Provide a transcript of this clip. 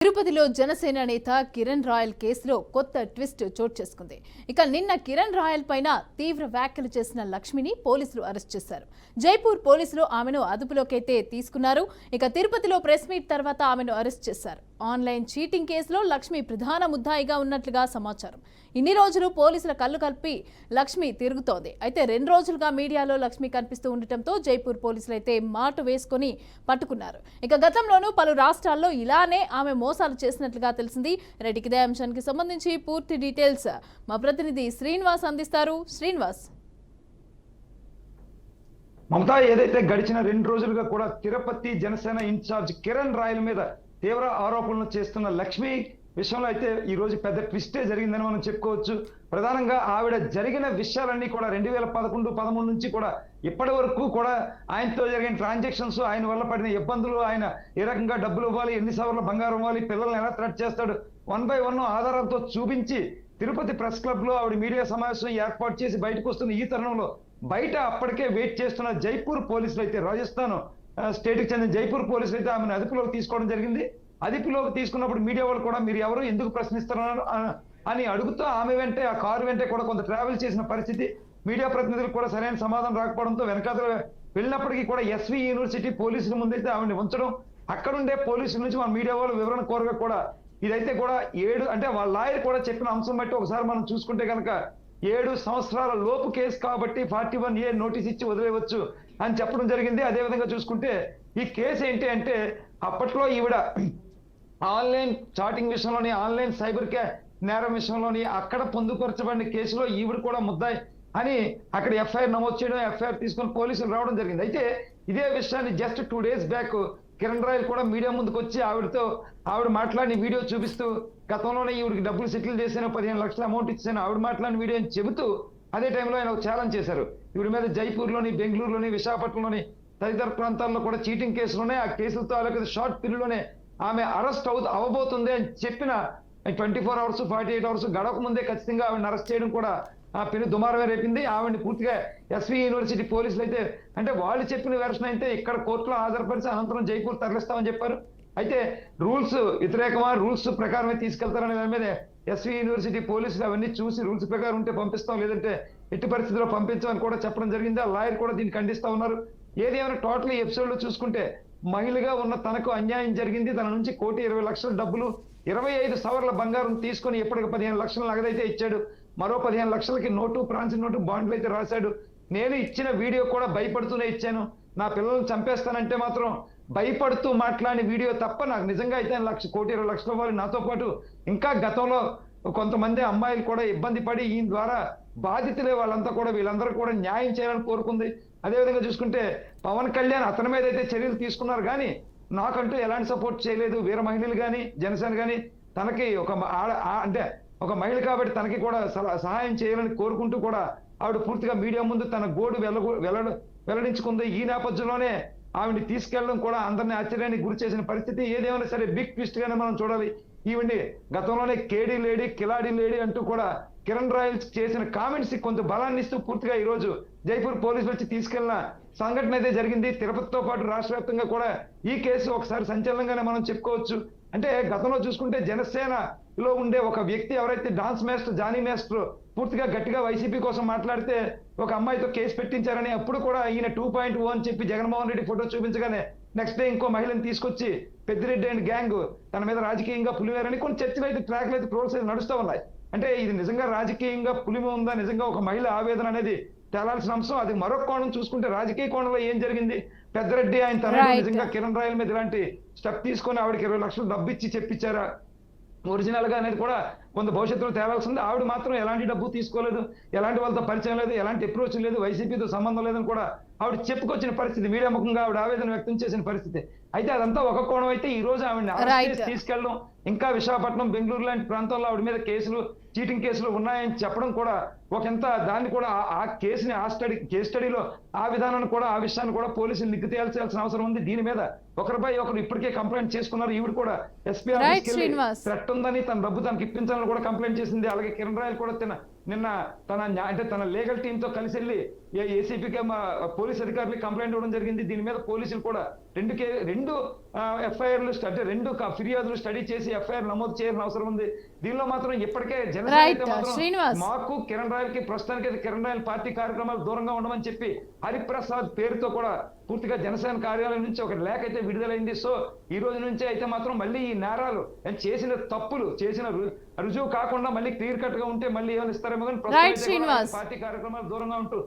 తిరుపతిలో జనసేన నేత కిరణ్ రాయల్ కేసులో కొత్త ట్విస్ట్ చోటు చేసుకుంది. ఇక నిన్న కిరణ్ రాయల్ పైన తీవ్ర వ్యాఖ్యలు చేసిన లక్ష్మిని పోలీసులు అరెస్ట్ చేశారు. జైపూర్ పోలీసులు ఆమెను అదుపులోకైతే తీసుకున్నారు. ఇక తిరుపతిలో ప్రెస్ మీట్ తర్వాత ఆమెను అరెస్ట్ చేశారు. ఆన్లైన్ చీటింగ్ కేసులో లక్ష్మి ప్రధాన ముద్దాయిగా ఉన్నట్లుగా సమాచారం. ఇన్ని రోజులు పోలీసుల కళ్ళు కలిపి లక్ష్మి తిరుగుతోంది. అయితే 2 రోజులుగా మీడియాలో లక్ష్మి కనిపిస్తూ ఉండటంతో జైపూర్ పోలీసులు అయితే మాటు వేసుకుని పట్టుకున్నారు. ఇక గతంలోనూ పలు రాష్ట్రాల్లో ఇలానే ఆమె మోసాలు చేసినట్లుగా తెలిసింది. రెడ్డికి ఇదే అంశానికి సంబంధించి పూర్తి డీటెయిల్స్ మా ప్రతినిధి శ్రీనివాస్ అందిస్తారు. శ్రీనివాస్, మమతా, ఏదైతే గడిచిన 2 రోజులుగా కూడా తిరుపతి జనసేన ఇన్ఛార్జ్ కిరణ్ రాయల్ మీద తీవ్ర ఆరోపణలు చేస్తున్న లక్ష్మి విషయంలో అయితే ఈ రోజు పెద్ద ట్విస్టే జరిగిందని మనం చెప్పుకోవచ్చు. ప్రధానంగా ఆవిడ జరిగిన విషయాలన్నీ కూడా 2011-13 నుంచి కూడా ఇప్పటి వరకు కూడా ఆయనతో జరిగిన ట్రాన్సాక్షన్స్, ఆయన వల్ల పడిన ఇబ్బందులు, ఆయన ఏ రకంగా డబ్బులు ఇవ్వాలి, ఎన్ని సవర్ల బంగారం ఇవ్వాలి, పిల్లల్ని ఎలా థ్రెట్ చేస్తాడు, 1 by 1 ఆధారాలతో చూపించి తిరుపతి ప్రెస్ క్లబ్ లో ఆవిడ మీడియా సమావేశం ఏర్పాటు చేసి బయటకు వస్తున్న ఈ తరుణంలో బయట అప్పటికే వెయిట్ చేస్తున్న జైపూర్ పోలీసులు అయితే, రాజస్థాన్ స్టేట్ కి చెందిన జైపూర్ పోలీసులు అయితే ఆమెను అదుపులోకి తీసుకోవడం జరిగింది. అదుపులోకి తీసుకున్నప్పుడు మీడియా వాళ్ళు కూడా మీరు ఎవరు, ఎందుకు ప్రశ్నిస్తున్నారు అని అడుగుతూ ఆమె వెంటే, ఆ కారు వెంటే కూడా కొంత ట్రావెల్ చేసిన పరిస్థితి. మీడియా ప్రతినిధులకు కూడా సరైన సమాధానం రాకపోవడంతో వెనకాల వెళ్ళినప్పటికీ కూడా ఎస్వి యూనివర్సిటీ పోలీసుల ముందైతే ఆవిడని ఉంచడం, అక్కడుండే పోలీసుల నుంచి మన మీడియా వాళ్ళు వివరణ కోరగా కూడా ఇదైతే కూడా 7 అంటే వాళ్ళ లాయర్ కూడా చెప్పిన అంశం బట్టి ఒకసారి మనం చూసుకుంటే కనుక 7 సంవత్సరాల లోపు కేసు కాబట్టి 41A నోటీస్ ఇచ్చి వదిలేయవచ్చు అని చెప్పడం జరిగింది. అదేవిధంగా చూసుకుంటే ఈ కేసు ఏంటి అంటే, అప్పట్లో ఈవిడ ఆన్లైన్ చాటింగ్ విషయంలోని, ఆన్లైన్ సైబర్ నేరం విషయంలోని అక్కడ పొందుపరచబడిన కేసులో ఈవిడ కూడా ముద్దాయి అని అక్కడ ఎఫ్ఐఆర్ నమోదు చేయడం, ఎఫ్ఐఆర్ తీసుకొని పోలీసులు రావడం జరిగింది. అయితే ఇదే విషయాన్ని just 2 days back Kiran royal కూడా మీడియా ముందుకు వచ్చి ఆవిడ మాట్లాడిన వీడియో చూపిస్తూ, గతంలోనే ఈవిడికి డబ్బులు సెటిల్ చేశాను, 15 లక్షల అమౌంట్ ఇచ్చాను, ఆవిడ మాట్లాడిన వీడియో అని చెబుతూ అదే టైంలో ఆయన ఒక ఛాలెంజ్ చేశారు. ఈవిడ మీద జైపూర్లోని, బెంగళూరులోని, విశాఖపట్నంలోని తదితర ప్రాంతాల్లో కూడా చీటింగ్ కేసులోనే, ఆ కేసులతో షార్ట్ పీరియడ్ లోనే ఆమె అరెస్ట్ అవబోతుంది అని చెప్పిన 24 hours 48 hours గడవక ముందే ఖచ్చితంగా ఆవిడని అరెస్ట్ చేయడం కూడా ఆ పెను దుమారమే రేపింది. ఆవిడని పూర్తిగా ఎస్వి యూనివర్సిటీ పోలీసులు అయితే, అంటే వాళ్ళు చెప్పిన వెర్షన్ అయితే ఇక్కడ కోర్టులో హాజరుపరిచి అనంతరం జైపూర్ తరలిస్తామని చెప్పారు. అయితే రూల్స్ వ్యతిరేకమా, రూల్స్ ప్రకారమే తీసుకెళ్తారనే దాని మీద ఎస్వి యూనివర్సిటీ పోలీసులు అవన్నీ చూసి రూల్స్ ప్రకారం ఉంటే పంపిస్తాం, లేదంటే ఎట్టి పరిస్థితుల్లో పంపించమని కూడా చెప్పడం జరిగింది. ఆ లాయర్ కూడా దీన్ని ఖండిస్తా ఉన్నారు. ఏదేమైనా టోటల్ ఎపిసోడ్ లో చూసుకుంటే మహిళగా ఉన్న తనకు అన్యాయం జరిగింది, తన నుంచి 1,20,00,000 డబ్బులు, 25 సవర్ల బంగారం తీసుకొని ఇప్పటికి 15 లక్షల నగదైతే ఇచ్చాడు. మరో 15 లక్షలకి నోటు, ప్రాన్సిల్ నోటు, బాండ్లు అయితే రాశాడు. నేను ఇచ్చిన వీడియో కూడా భయపడుతూనే ఇచ్చాను, నా పిల్లల్ని చంపేస్తానంటే మాత్రం భయపడుతూ మాట్లాడిన వీడియో తప్ప నాకు నిజంగా అయితే 1,20,00,000 ఇవ్వాలి. నాతో పాటు ఇంకా గతంలో కొంతమంది అమ్మాయిలు కూడా ఇబ్బంది పడి ఈయన ద్వారా బాధితులే వాళ్ళంతా కూడా, వీళ్ళందరూ కూడా న్యాయం చేయాలని కోరుకుంది. అదేవిధంగా చూసుకుంటే పవన్ కళ్యాణ్ అతని మీద అయితే చర్యలు తీసుకున్నారు, కానీ నాకంటూ ఎలాంటి సపోర్ట్ చేయలేదు. వీర మహిళలు కానీ, జనసేన కానీ తనకి అంటే ఒక మహిళ కాబట్టి తనకి కూడా సహాయం చేయాలని కోరుకుంటూ కూడా ఆవిడ పూర్తిగా మీడియా ముందు తన గోడు వెల్లడించుకుంది. ఈ నేపథ్యంలోనే ఆవిడ్ని తీసుకెళ్లడం కూడా అందరినీ ఆశ్చర్యానికి గురి చేసిన పరిస్థితి. ఏదేమైనా సరే బిగ్ ట్విస్ట్ గానే మనం చూడాలి. ఈవిడ్ని గతంలోనే కేడీ లేడీ, కిలాడీ లేడీ అంటూ కూడా కిరణ్ రాయల్ చేసిన కామెంట్స్ కొంత బలాన్ని ఇస్తూ పూర్తిగా ఈ రోజు జైపూర్ పోలీసులు వచ్చి తీసుకెళ్లిన సంఘటన అయితే జరిగింది. తిరుపతితో పాటు రాష్ట్ర వ్యాప్తంగా కూడా ఈ కేసు ఒకసారి సంచలనంగానే మనం చెప్పుకోవచ్చు. అంటే గతంలో చూసుకుంటే జనసేనలో ఉండే ఒక వ్యక్తి ఎవరైతే డాన్స్ మాస్టర్ జానీ మాస్టర్ పూర్తిగా గట్టిగా వైసీపీ కోసం మాట్లాడితే ఒక అమ్మాయితో కేసు పెట్టించారని, అప్పుడు కూడా ఈయన 2.0 అని చెప్పి జగన్మోహన్ రెడ్డి ఫోటో చూపించగానే నెక్స్ట్ డే ఇంకో మహిళని తీసుకొచ్చి పెద్దిరెడ్డి అండ్ గ్యాంగ్ తన మీద రాజకీయంగా పులివేరని కొన్ని చర్చలు అయితే, ట్రాక్లు అయితే, ట్రోల్స్ అయితే నడుస్తూ ఉన్నాయి. అంటే ఇది నిజంగా రాజకీయంగా పులిమి ఉందా, నిజంగా ఒక మహిళ ఆవేదన అనేది తేలాల్సిన అంశం. అది మరొక కోణం చూసుకుంటే రాజకీయ కోణంలో ఏం జరిగింది, పెద్దరెడ్డి ఆయన తన నిజంగా కిరణ్ రాయల్ మీద ఇలాంటి స్టెప్ తీసుకొని ఆవిడకి 20 లక్షలు డబ్బు ఇచ్చి చెప్పించారా ఒరిజినల్ గా అనేది కూడా కొంత భవిష్యత్తులో తేవాల్సింది. ఆవిడ మాత్రం ఎలాంటి డబ్బు తీసుకోలేదు, ఎలాంటి వాళ్ళతో పరిచయం లేదు, ఎలాంటి అప్రోచ్ లేదు, వైసీపీతో సంబంధం లేదని కూడా ఆవిడ చెప్పుకొచ్చిన పరిస్థితి, మీడియా ముఖంగా ఆవిడ ఆవేదన వ్యక్తం చేసిన పరిస్థితి. అయితే అదంతా ఒక కోణం అయితే, ఈ రోజు ఆవిడని అరెస్ట్ చేసి తీసుకెళ్ళడం, ఇంకా విశాఖపట్నం, బెంగళూరు లాంటి ప్రాంతాల్లో ఆవిడ మీద కేసులు, చీటింగ్ కేసులు ఉన్నాయని చెప్పడం కూడా ఒకంత, దాన్ని కూడా ఆ కేసుని కేస్ స్టడీలో ఆ విధానాన్ని కూడా, ఆ విషయాన్ని కూడా పోలీసులు నిగ్గు తేల్చాల్సిన అవసరం ఉంది. దీని మీద ఒకరిపై ఒకరు ఇప్పటికే కంప్లైంట్ చేసుకున్నారు. ఈవిడ కూడా ఎస్పీ ఆఫీస్కి థ్రెట్ ఉందని, తన డబ్బు తనకి ఇప్పించాలని కూడా కంప్లైంట్ చేసింది. అలాగే కిరణ్ రాయల్ కూడా నిన్న తన లీగల్ టీమ్ తో కలిసి వెళ్ళి ఏసీపీకి పోలీస్ అధికారులకు కంప్లైంట్ ఇవ్వడం జరిగింది. దీని మీద పోలీసులు కూడా రెండు ఎఫ్ఐఆర్లు అంటే రెండు ఫిర్యాదులు స్టడీ చేసి ఎఫ్ఐఆర్ నమోదు చేయాల్సిన అవసరం ఉంది. దీనిలో మాత్రం ఇప్పటికే జనసేన Right, అయితే మాత్రం శ్రీనివాస్. మాకు కిరణ్ రాయల్ కి ప్రస్తుతానికి కిరణ్ రాయల్ పార్టీ కార్యక్రమాలు దూరంగా ఉండమని చెప్పి హరిప్రసాద్ పేరుతో కూడా పూర్తిగా జనసేన కార్యాలయం నుంచి ఒక లేఖ అయితే విడుదలైంది. సో ఈ రోజు నుంచే అయితే మాత్రం మళ్ళీ ఈ నేరాలు చేసిన తప్పులు చేసిన రుజువు కాకుండా మళ్ళీ క్లియర్ కట్ గా ఉంటే మళ్ళీ ఏమైనా ఇస్తారేమో కానీ Right, శ్రీనివాస్. పార్టీ కార్యక్రమాలు దూరంగా ఉంటూ